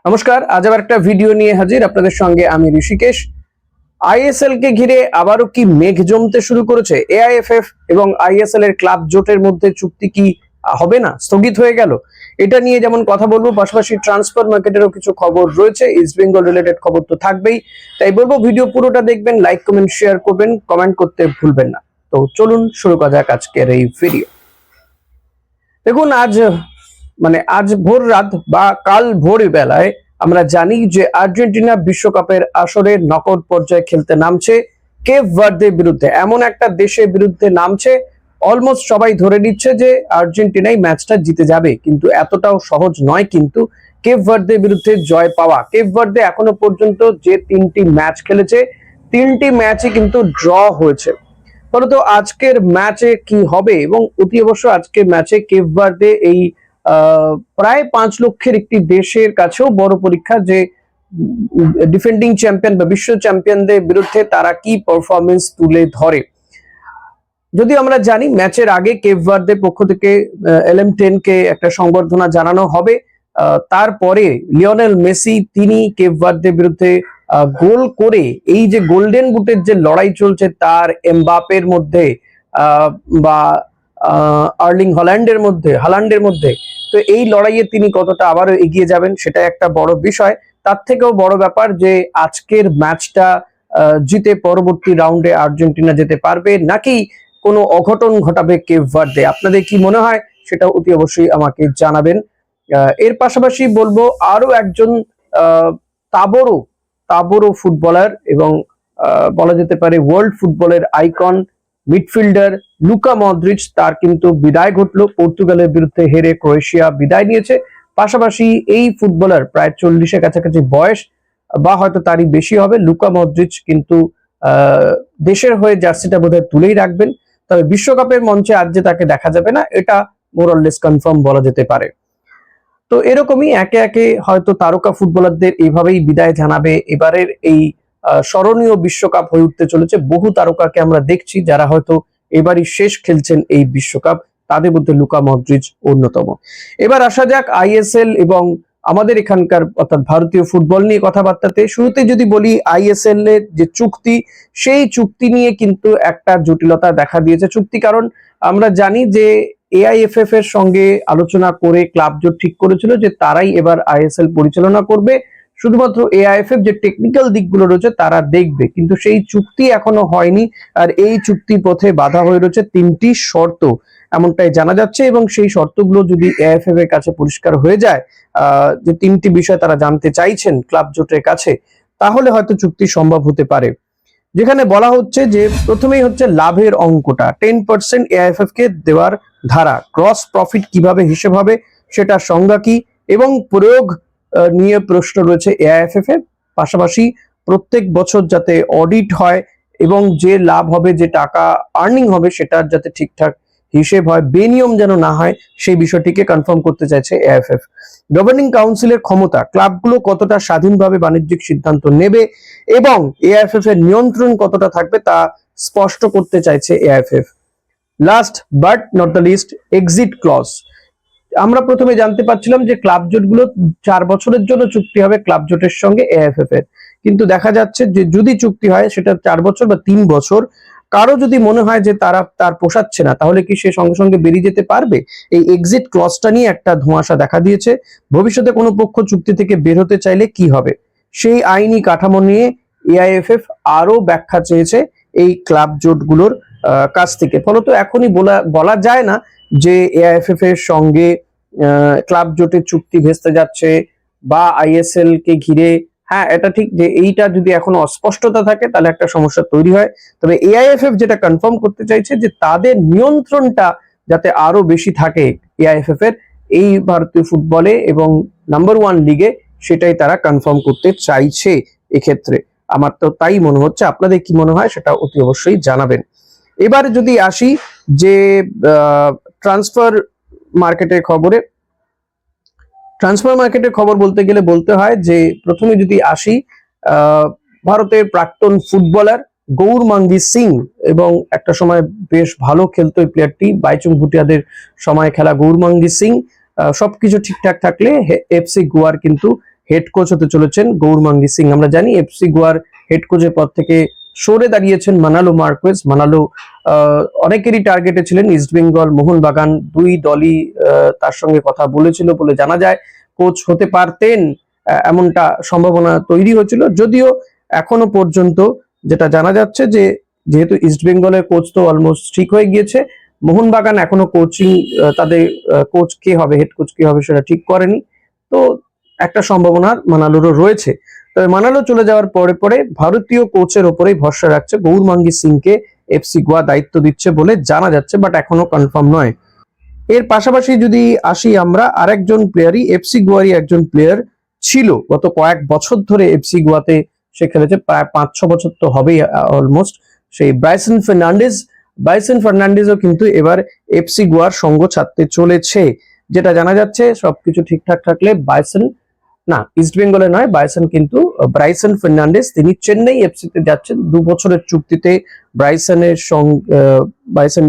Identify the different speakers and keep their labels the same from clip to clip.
Speaker 1: নমস্কার, আজ আবার একটা ভিডিও নিয়ে হাজির আপনাদের সঙ্গে আমি ঋষিকেশ। আইএসএল কে ঘিরে আবারও কি মেঘ জমতে শুরু করেছে? এআইএফএফ এবং আইএসএল এর ক্লাব জোটের মধ্যে চুক্তি কি হবে না, স্থগিত হয়ে গেল? এটা নিয়ে যেমন কথা বলবো, পাশাপাশি ট্রান্সফার মার্কেটেরও কিছু খবর রয়েছে, ইস্ট বেঙ্গল রিলেটেড খবর তো থাকবেই। তাই বলবো ভিডিও পুরোটা দেখবেন, লাইক কমেন্ট শেয়ার করবেন, কমেন্ট করতে ভুলবেন না। তো চলুন শুরু করা যাক আজকের এই ভিডিও। দেখুন, আজ ভোর রাত বা কাল ভোর বেলায় আমরা জানি যে আর্জেন্টিনা বিশ্বকাপের আসরের নকআউট পর্যায়ে খেলতে নামছে কেপ ভার্দের বিরুদ্ধে। এমন একটা দেশের বিরুদ্ধে নামছে, অলমোস্ট সবাই ধরে নিচ্ছে যে আর্জেন্টিনাই ম্যাচটা জিতে যাবে, কিন্তু এতটাও সহজ নয় কিন্তু কেপ ভার্দের বিরুদ্ধে জয় পাওয়া। কেপ ভার্দে এখনো পর্যন্ত যে 3টি ম্যাচ খেলেছে, 3টি ম্যাচই কিন্তু ড্র হয়েছে। ফলত আজকের ম্যাচে কি হবে, এবং অতি অবশ্য আজকের ম্যাচে কেপ ভার্দে এই প্রায় 5 লক্ষের একটি দেশের কাছেও বড় পরীক্ষা যে ডিফেন্ডিং চ্যাম্পিয়ন বা বিশ্ব চ্যাম্পিয়নদের বিরুদ্ধে তারা কি পারফরমেন্স তুলে ধরে। যদি আমরা জানি ম্যাচের আগে কেপ ভার্দের পক্ষ থেকে LM10 কে একটা সংবর্ধনা জানানো হবে। তারপরে লিওনেল মেসি তিনি কেপ ভার্দের বিরুদ্ধে গোল করে এই যে গোল্ডেন বুটের যে লড়াই চলছে তার এমবাপের মধ্যে বা আর্লিং হালান্ডের মধ্যে, তো এই লড়াইয়ে তিনি কতটা আবারও এগিয়ে যাবেন সেটা একটা বড় বিষয়। তার থেকেও বড় ব্যাপার যে আজকের ম্যাচটা জিতে পরবর্তী রাউন্ডে আর্জেন্টিনা যেতে পারবে নাকি কোনো অঘটন ঘটাবে কেপ ভার্দে। আপনাদের কি মনে হয় সেটা অতি অবশ্যই আমাকে জানাবেন। এর পাশাপাশি বলবো আরো একজন তাবড়ো ফুটবলার এবং বলা যেতে পারে ওয়ার্ল্ড ফুটবলের আইকন মিডফিল্ডার লুকা মদ্রিচ, তার কিন্তু বিদায় ঘটলো। পর্তুগালের বিরুদ্ধে হেরে ক্রোয়েশিয়া বিদায় নিয়েছে। পাশাপাশি এই ফুটবলার প্রায় 40-এর কাছাকাছি বয়স বা হয়তো তারই বেশি হবে। লুকা মদ্রিচ কিন্তু দেশের হয়ে জার্সিটা বোধহয় তুলেই রাখবেন, তবে বিশ্বকাপের মঞ্চে আজ যে তাকে দেখা যাবে না এটা মোরাললেস কনফার্ম বলা যেতে পারে। তো এরকমই একে একে হয়তো তারকা ফুটবলারদের এইভাবেই বিদায় জানাবে এবারের এই স্মরণীয় বিশ্বকাপ হয়ে উঠতে চলেছে। বহু তারকাকে আমরা দেখছি যারা হয়তো এবারই শেষ খেলছেন এই বিশ্বকাপ, তাদের মধ্যে লুকা মদ্রিচ অন্যতম। এবার আসা যাক আইএসএল এবং আমাদের এখানকার অর্থাৎ ভারতীয় ফুটবল নিয়ে কথাবার্তাতে। শুরুতে যদি বলি আইএসএল এর যে চুক্তি, সেই চুক্তি নিয়ে কিন্তু একটা জটিলতা দেখা দিয়েছে। চুক্তি কারণ আমরা জানি যে এআইএফএফ এর সঙ্গে আলোচনা করে ক্লাব জোট ঠিক করেছিল যে তারাই এবার আইএসএল পরিচালনা করবে, শুধুমাত্র এআইএফএফ যে টেকনিক্যাল দিকগুলো রয়েছে তারা দেখবে, কিন্তু সেই চুক্তি এখনো হয়নি। আর এই চুক্তির পথে বাধা হয়ে রয়েছে 3টি শর্ত, এমনটাই জানা যাচ্ছে। এবং সেই শর্তগুলো যদি এআইএফএফ এর কাছে পরিষ্কার হয়ে যায়, যে 3টি বিষয় তারা জানতে চাইছেন ক্লাব জোটের কাছে, তাহলে হয়তো চুক্তি সম্ভব হতে পারে। যেখানে বলা হচ্ছে যে প্রথমেই হচ্ছে লাভের অঙ্কটা 10% এআইএফএফ কে দেওয়ার ধারা, ক্রস প্রফিট কিভাবে হিসেব হবে সেটার সংজ্ঞা কি, এবং প্রয়োগ নিয়ে প্রশ্ন রয়েছে এআইএফএফ এর। পাশাপাশি প্রত্যেক বছর যাতে অডিট হয় এবং যে লাভ হবে, যে টাকা আর্নিং হবে সেটার যাতে ঠিকঠাক হিসেব হয়, বেনিয়ম যেন না হয়, সেই বিষয়টিকে কনফার্ম করতে চাইছে এআইএফএফ। গভর্নিং কাউন্সিলের ক্ষমতা, ক্লাবগুলো কতটা স্বাধীনভাবে বাণিজ্যিক সিদ্ধান্ত নেবে এবং এআইএফএফ এর নিয়ন্ত্রণ কতটা থাকবে তা স্পষ্ট করতে চাইছে AIFF. Last but not the least, exit clause. আমরা প্রথমে জানতে পারছিলাম যে ক্লাব জোটগুলো 4 বছরের জন্য চুক্তি হবে ক্লাব জোটের সঙ্গে এআইএফএফ এর, কিন্তু দেখা যাচ্ছে যে যদি চুক্তি হয় সেটা 4 বছর বা 3 বছর। কারো যদি মনে হয় যে তার পোষাচ্ছে না, তাহলে কি সে সঙ্গে সঙ্গে বেরিয়ে যেতে পারবে? এই এক্সিট ক্লজটা নিয়ে একটা ধোঁয়াশা দেখা দিয়েছে। ভবিষ্যতে কোনো পক্ষ চুক্তি থেকে বের হতে চাইলে কি হবে, সেই আইনি কাঠামো নিয়ে এআইএফএফ আরো ব্যাখ্যা চেয়েছে এই ক্লাব জোটগুলোর কাছ থেকে। ফলত এখনই বলা যায় না যে এআইএফএফ এর সঙ্গে ক্লাব জোটের চুক্তি ভেস্তে যাচ্ছে বা আইএসএল কে ঘিরে। হ্যাঁ, এটা ঠিক যে এইটা যদি এখনো অস্পষ্টতা থাকে তাহলে একটা সমস্যা তৈরি হয়। তবে এআইএফএফ যেটা কনফার্ম করতে চাইছে যে তাদের নিয়ন্ত্রণটা যাতে আরো বেশি থাকে এআইএফএফ এর এই ভারতীয় ফুটবলে এবং নাম্বার 1 লিগে, সেটাই তারা কনফার্ম করতে চাইছে এক্ষেত্রে। আমার তো তাই মনে হচ্ছে, আপনাদের কি মনে হয় সেটা অতি অবশ্যই জানাবেন। এবার যদি আসি যে ট্রান্সফার মার্কেটের খবর বলতে গেলে বলতে হয় যে প্রথমে যদি আসি ভারতের প্রাক্তন ফুটবলার গৌরমাঙ্গি সিং, এবং একটা সময় বেশ ভালো খেলতো এই প্লেয়ারটি, বাইচুং ভুটিয়াদের সময় খেলা গৌরমাঙ্গি সিং। সবকিছু ঠিকঠাক থাকলে এফসি গোয়ার কিন্তু হেড কোচ হতে চলেছেন গৌরমাঙ্গি সিং। আমরা জানি এফসি গোয়ার হেড কোচের পদ থেকে সরে দাঁড়িয়েছেন মানালো মার্কুয়েজ। মানালো অনেকেরই টার্গেটে ছিলেন, ইস্টবেঙ্গল, মোহনবাগান দুই দলই তার সঙ্গে কথা বলেছিল বলে জানা যায়। কোচ হতে পারতেন এমনটা সম্ভাবনা তৈরি হয়েছিল, যদিও এখনো পর্যন্ত যেটা জানা যাচ্ছে যে যেহেতু ইস্টবেঙ্গলের কোচ তো অলমোস্ট ঠিক হয়ে গিয়েছে, মোহনবাগান এখনো কোচিং তাদের কোচ কে হবে, হেড কোচ কে হবে সেটা ঠিক করেনি। তো একটা সম্ভাবনা মানালোরও রয়েছে। তবে মানালো চলে যাওয়ার পরে পরে ভারতীয় কোচের ওপরেই ভরসা রাখছে গৌরমাঙ্গি সিংকে এফসি গোয়া দায়িত্ব দিচ্ছে বলে জানা যাচ্ছে, বাট এখনো কনফার্ম নয়। এর পাশাপাশি যদি আসি আমরা আরেকজন প্লেয়ারই, এফসি গোয়ারই একজন প্লেয়ার ছিল গত কয়েক বছর ধরে এফসি গোয়াতে সে খেলেছে, প্রায় 5-6 বছর তো হবেই অলমোস্ট, সেই ব্রাইসন ফার্নান্ডেজ। ব্রাইসন ফার্নান্ডেজও কিন্তু এবার এফসি গোয়ার সঙ্গ ছাড়তে চলেছে। যেটা জানা যাচ্ছে সবকিছু ঠিকঠাক থাকলে ইস্ট বেঙ্গলে নয়, ব্রাইসন ফার্নান্ডেজ তিনি চেন্নাই এফসি তে যাচ্ছেন 2 বছরের চুক্তিতে। ব্রাইসন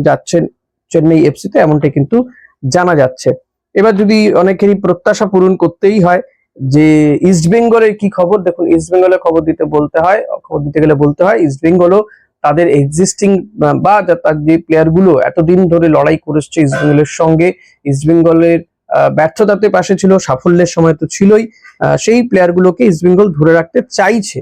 Speaker 1: যাচ্ছেন চেন্নাই এফসি তে, এমনটা কিন্তু জানা যাচ্ছে। এবার যদি অনেকেরই প্রত্যাশা পূরণ করতেই হয় যে ইস্ট বেঙ্গলের কি খবর, দেখুন ইস্ট বেঙ্গলের খবর দিতে গেলে বলতে হয় ইস্ট বেঙ্গলও তাদের এক্সিস্টিং বা তার যে প্লেয়ার গুলো এতদিন ধরে লড়াই করেছে ইস্ট বেঙ্গলের সঙ্গে, ইস্ট বেঙ্গলের ব্যর্থতাতে পাশে ছিল, সাফল্যের সময় তো ছিলই, সেই প্লেয়ার গুলোকে ইস্ট বেঙ্গল ধরে রাখতে চাইছে।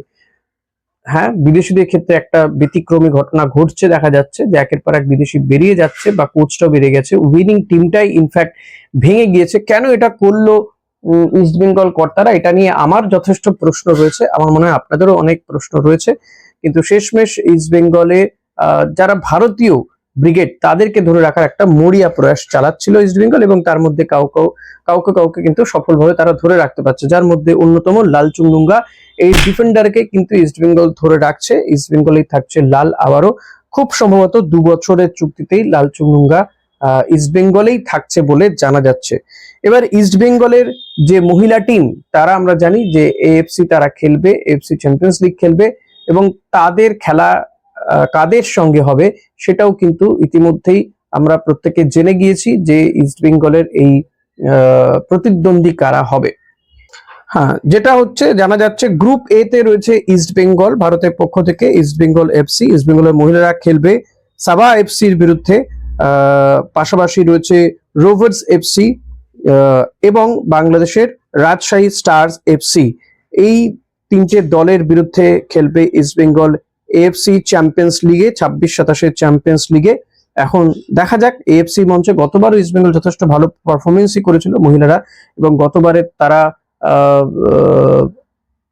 Speaker 1: হ্যাঁ, বিদেশিদের ক্ষেত্রে একটা ব্যতিক্রমী ঘটনা ঘটছে, দেখা যাচ্ছে যে একের পর এক বিদেশি বেরিয়ে যাচ্ছে বা কোচটাও বেরিয়ে গেছে, উইনিং টিমটাই ইনফ্যাক্ট ভেঙে গিয়েছে। কেন এটা করলো ইস্ট বেঙ্গল কর্তারা, এটা নিয়ে আমার যথেষ্ট প্রশ্ন রয়েছে, আমার মনে হয় আপনাদেরও অনেক প্রশ্ন রয়েছে। কিন্তু শেষমেশ ইস্ট বেঙ্গলে যারা ভারতীয় ব্রিগেড তাদেরকে ধরে রাখার একটা মরিয়া প্রয়াস চালাচ্ছিল ইস্ট বেঙ্গল, এবং তার মধ্যে কাউকে কিন্তু সফলভাবে তারা ধরে রাখতে পারছে, যার মধ্যে অন্যতম লাল চুংডুঙ্গা। এই ডিফেন্ডারকে কিন্তু ইস্ট বেঙ্গল ধরে রাখছে। ইস্ট বেঙ্গলেই থাকছে লাল আবারও, খুব সম্ভবত 2 বছরের চুক্তিতেই লাল চুংডুঙ্গা ইস্ট বেঙ্গলেই থাকছে বলে জানা যাচ্ছে। এবার ইস্ট বেঙ্গলের যে মহিলা টিম, তারা আমরা জানি যে এএফসি তারা খেলবে, এএফসি চ্যাম্পিয়ন্স লিগ খেলবে, এবং তাদের খেলা কাদের সঙ্গে হবে সেটাও কিন্তু ইতিমধ্যেই আমরা প্রত্যেকে জেনে গিয়েছি যে ইস্ট বেঙ্গলের এই প্রতিদ্বন্দ্বী কারা হবে। হ্যাঁ, যেটা হচ্ছে জানা যাচ্ছে গ্রুপ এ তে রয়েছে ইস্ট বেঙ্গল ভারতের পক্ষ থেকে, ইস্ট বেঙ্গল এফসি, ইস্ট বেঙ্গলের মহিলারা খেলবে সাবা এফসির বিরুদ্ধে, পাশাপাশি রয়েছে রোভার্স এফসি এবং বাংলাদেশের রাজশাহী স্টার্স এফসি। এই 3টে দলের বিরুদ্ধে খেলবে ইস্ট বেঙ্গল এএফসি চ্যাম্পিয়ন্স লিগে, 26-27 চ্যাম্পিয়ন্স লিগে। এখন দেখা যাক, এএফসি মঞ্চে গতবারও ইস্ট বেঙ্গল যথেষ্ট ভালো পারফরমেন্সই করেছিল মহিলারা, এবং গতবারে তারা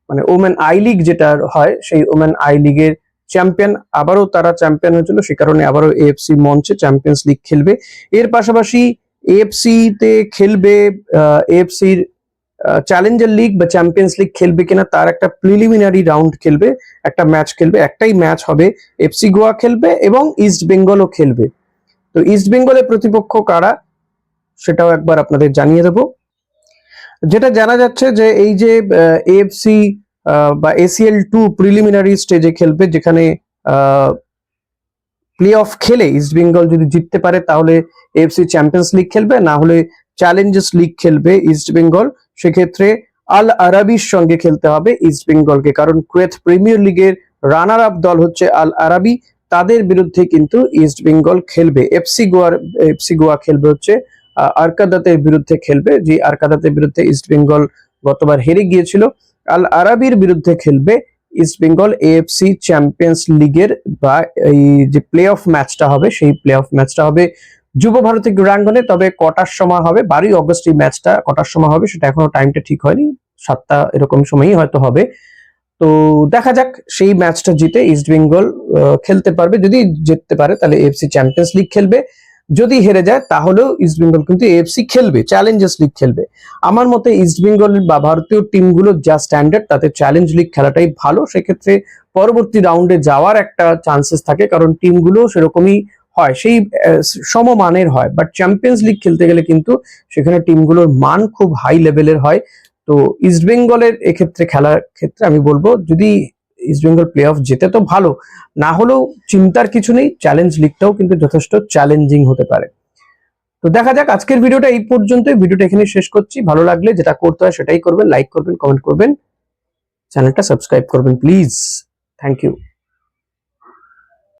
Speaker 1: মানে ওমেন আই লিগ যেটা হয় সেই ওমেন আই লিগের চ্যাম্পিয়ন, আবারও তারা চ্যাম্পিয়ন হয়েছিল, সে কারণে আবারও এএফসি মঞ্চে চ্যাম্পিয়ন্স লিগ খেলবে। এর পাশাপাশি এএফসি তে খেলবে, এএফসির চ্যালেঞ্জার লিগ বা চ্যাম্পিয়ন্স লিগ খেলবে কিনা তার একটা প্রিলিমিনারি রাউন্ড খেলবে, একটা ম্যাচ খেলবে, একটাই ম্যাচ হবে, এফসি গোয়া খেলবে এবং ইস্ট বেঙ্গলও খেলবে। তো ইস্ট বেঙ্গলের প্রতিপক্ষ কারা সেটাও একবার আপনাদের জানিয়ে দেবো। যেটা জানা যাচ্ছে যে এই যে এএফসি বা ACL2 প্রিলিমিনারি স্টেজে খেলবে, যেখানে প্লে অফ খেলে ইস্ট বেঙ্গল যদি জিততে পারে তাহলে এএফসি চ্যাম্পিয়ন্স লিগ খেলবে, না হলে চ্যালেঞ্জার্স লিগ খেলবে ইস্ট বেঙ্গল। সেক্ষেত্রে আল আরাবির সঙ্গে খেলতে হবে ইস্ট বেঙ্গলকে, কারণ কুয়েত প্রিমিয়ার লিগের রানার আপ দল হচ্ছে আল আরাবি, তাদের বিরুদ্ধে কিন্তু ইস্ট বেঙ্গল খেলবে। এফসি গোয়া খেলবে হচ্ছে আরকাদাতের বিরুদ্ধে খেলবে, যে আরকাদাতের বিরুদ্ধে ইস্ট বেঙ্গল গতবার হেরে গিয়েছিল। আল আরাবির বিরুদ্ধে খেলবে ইস্ট বেঙ্গল এএফসি চ্যাম্পিয়ন্স লিগের, বা এই যে প্লে অফ ম্যাচটা হবে সেই প্লে অফ ম্যাচটা হবে যুব ভারতী ক্রীড়াঙ্গনে। তবে কটার সময় হবে, 12ই অগস্ট এই ম্যাচটা কটার সময় হবে সেটা এখনো টাইমটা ঠিক হয়নি, 7টা এরকম সময়ই হয়তো হবে। তো দেখা যাক, সেই ম্যাচটা জিতে ইস্ট বেঙ্গল খেলতে পারবে, যদি জিততে পারে তাহলে এএফসি চ্যাম্পিয়ন্স লিগ খেলবে, যদি হেরে যায় তাহলেও ইস্ট বেঙ্গল কিন্তু এএফসি খেলবে, চ্যালেঞ্জার্স লিগ খেলবে। আমার মতে ইস্ট বেঙ্গল বা ভারতীয় টিমগুলো যা স্ট্যান্ডার্ড তাতে চ্যালেঞ্জ লিগ খেলাটাই ভালো, সেক্ষেত্রে পরবর্তী রাউন্ডে যাওয়ার একটা চান্সেস থাকে, কারণ টিমগুলো সেরকমই হয়, সেই সমমানের হয়। বাট চ্যাম্পিয়ন্স লিগ খেলতে গেলে কিন্তু সেখানে টিমগুলোর মান খুব হাই লেভেলের হয়। তো ইস্ট বেঙ্গলের এক্ষেত্রে খেলার ক্ষেত্রে আমি বলবো, যদি ইস্ট বেঙ্গল প্লে অফ জেতে তো ভালো, না হলেও চিন্তার কিছু নেই, চ্যালেঞ্জ লিগটাও কিন্তু যথেষ্ট চ্যালেঞ্জিং হতে পারে। তো দেখা যাক, আজকের ভিডিওটা এই পর্যন্তই। ভিডিওটা এখানে শেষ করছি। ভালো লাগলে যেটা করতে হয় সেটাই করবেন, লাইক করবেন, কমেন্ট করবেন, চ্যানেলটা সাবস্ক্রাইব করবেন প্লিজ। Thank you.